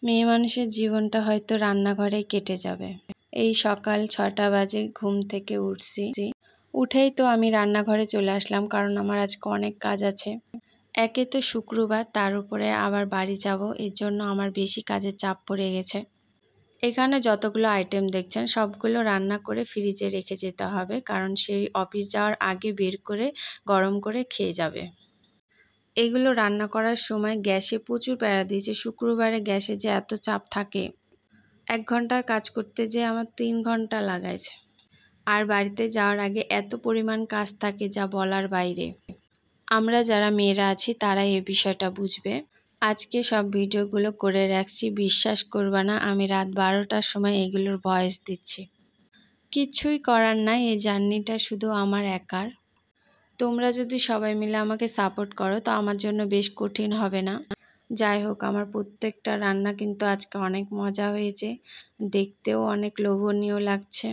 মেয়ে মানুষের জীবনটা হয়তো রান্নাঘরেই কেটে যাবে। এই সকাল ৬টা বাজে ঘুম থেকে উঠছি। উঠেই তো আমি রান্নাঘরে চলে আসলাম, কারণ আমার আজকে অনেক কাজ আছে। একে তো শুক্রবার, তার উপরে আবার বাড়ি যাব, এর জন্য আমার বেশি কাজের চাপ পড়ে গেছে। এখানে যতগুলো আইটেম দেখছেন সবগুলো রান্না করে ফ্রিজে রেখে যেতে হবে, কারণ সেই অফিস যাওয়ার আগে বের করে গরম করে খেয়ে যাবে। এগুলো রান্না করার সময় গ্যাসে প্রচুর প্যারা দিয়েছে। শুক্রবারে গ্যাসে যে এত চাপ থাকে, 1 ঘন্টার কাজ করতে যেয়ে আমার 3 ঘন্টা লাগাইছে। আর বাড়িতে যাওয়ার আগে এত পরিমাণ কাজ থাকে যা বলার বাইরে। আমরা যারা মেয়েরা আছি তারা এই বিষয়টা বুঝবে। আজকে সব ভিডিওগুলো করে রাখছি, বিশ্বাস করবা না আমি রাত 12টার সময় এগুলোর ভয়েস দিচ্ছি। কিছুই করার নাই, এই জার্নিটা শুধু আমার একার। তোমরা যদি সবাই মিলে আমাকে সাপোর্ট করো তো আমার জন্য বেশ কঠিন হবে না। যাই হোক, আমার প্রত্যেকটা রান্না কিন্তু আজকে অনেক মজা হয়েছে, দেখতেও অনেক লোভনীয় লাগছে।